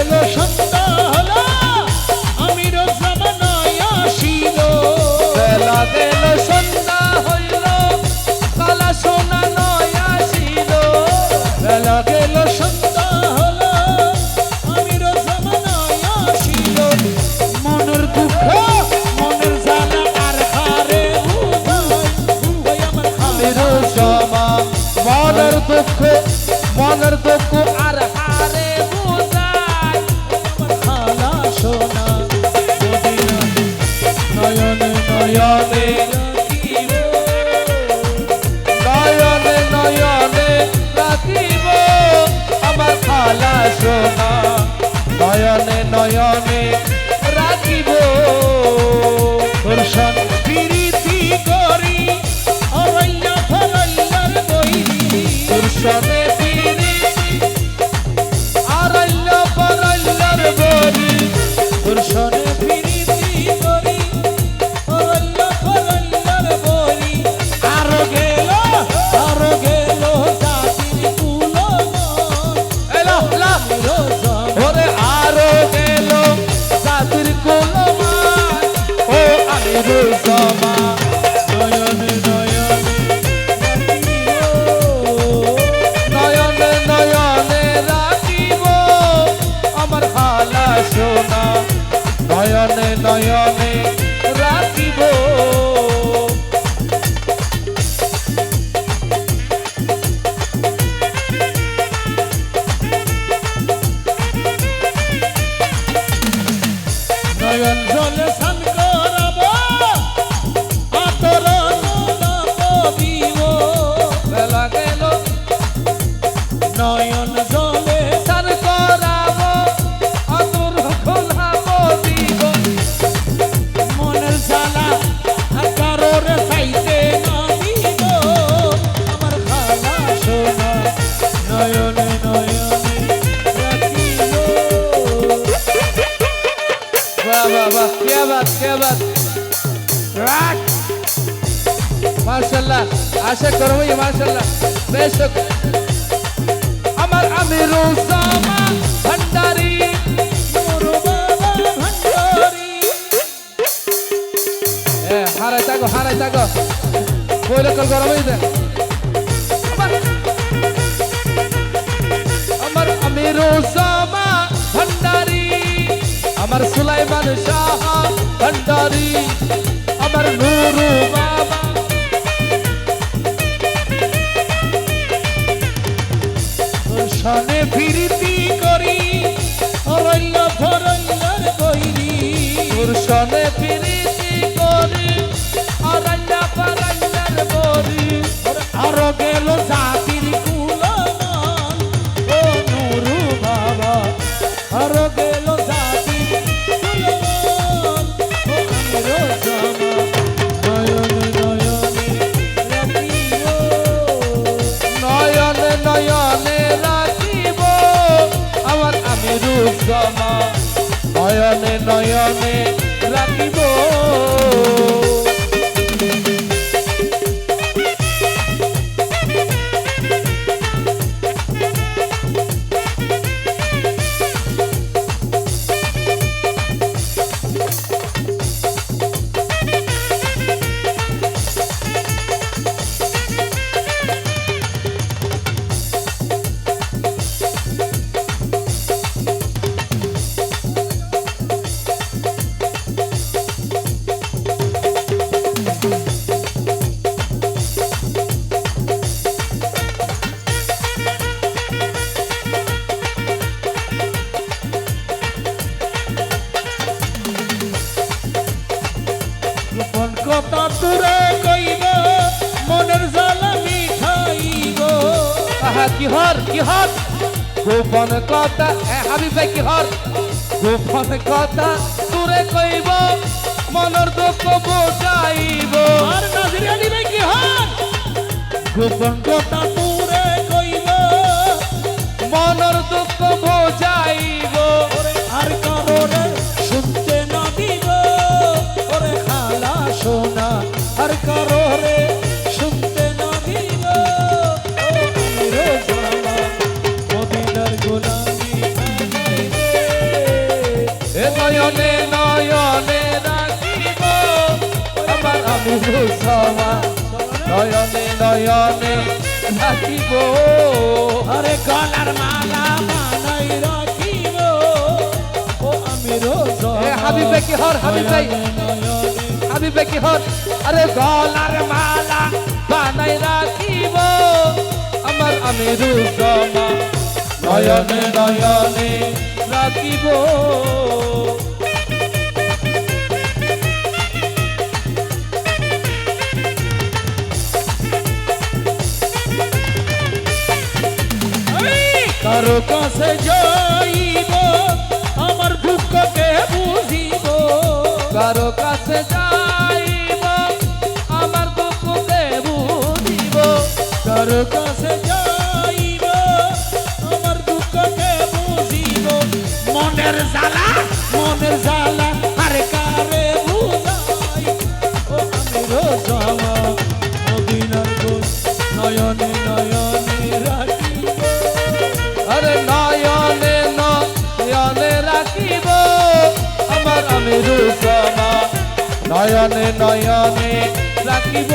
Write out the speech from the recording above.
গেল সন্ধ্যা হলো আমির জামানায় আসিল বেলা গেল সন্ধ্যা হইল কালা সোনা নয় আসিল বেলা গেল সন্ধ্যা হলো আমির জামানায় আসিল মনের দুঃখ মনের জ্বালা আর হারে বুঝাই ওই আমার আমির খালা জামা মনের দুঃখ আর হারে বুঝায় আমার খালা সোনা মদিনা নয়নে নয়নে নয়নে নয়নে রাখিব আমার খালা সোনা নয়নে নয়নে রাখিব দর্শন প্রীতি করি অরল্য ফরল্যর বৈরি দর্শনে পিরিতি আরল্য পরল্যর বলি দর্শনে প্রীতি করি অরল্য ফরল্যর বৈরি আরো গেল জাতির কুলমন এলা লা ওরে আরো গেল জাতির কুলমান ও আমির জামা নয়নে নয়নে নয়নে রাখিব আমার খালা সোনা নয়নে নয়নে রাখিব নয়ন জলে স্নান করাব আতর গোলাপ দিব বেলা গেল নয়ন জলে সার করাব আদর গোলাপ দিব মনের জ্বালা আর কারোর চাইতে না দিব আমার খালা সোনা নয়নে নয়নে রাখিব वाह वाह वाह क्या बात राख माशाल्लाह आशा करो ये माशाल्लाह बेशक আমার আমির জামা ভান্ডারি মোর বাবা ভান্ডারি এ হারাই তাগো বইলে কল গরম হই দে আমার আমির জামা ভান্ডারি আমার সুলাইমান শাহ ভান্ডারি আমার নুরু বাবা দর্শনে প্রীতি করি অরল্য ফরল্যর বৈরি দর্শনে প্রীতি করি অরণ্য পরণ্যর বলি আরো গেল জাতির কুলমান ও নুরু বাবা আরো গেল জাতির কুলমান ও আমির জামা নয়নে নয়নে রাখিব নয়নে নয়নে রাখিব আমার আমির জামা নয়নে নয়নে রাখিব গোপন কথা তোরে কইব মনের জ্বালা মিঠাইব আহা কিহর গোপন কথা হাবিব ভাই কিহর গোপন কথা তোরে কইব মনের দুঃখ বোঝাইব আর নাজির আলী ভাই কি হয় গোপন কথা তোরে কইব মনের দুঃখ বোঝাইব আর কারোরে শুনতে না দিব ওরে খালা সোনা আর কারোরে শুনতে না দিব ও আমির জামা মদিনার গোলামি বানাইবে নয়নে নয়নে রাখিব আমার আমি রুসমা নয়নে নয়নে রাখিব আরে গলার মালা বানাই রাখিব ও আমি রোজমা এ হাবিবে কি হর হাবিব ভাই হাবিবে কি হর আরে গলার মালা বানাই রাখিব আমার আমি রুসমা নয়নে নয়নে রাখিব কারো কাছে যাইব আমার দুঃখকে বুঝিব কারো কাছে যাইব আমার দুঃখকে বুঝিব কারো কাছে যাইব আমার দুঃখকে বুঝিব মনের জ্বালা আরে কারে বুঝাই ও আমি রোজমা মদিনার গুণ নয়নে নয়নে রাখিব আরে নয়নে নয়নে রাখিব আমার আমি রুসমা নয়নে নয়নে রাখিব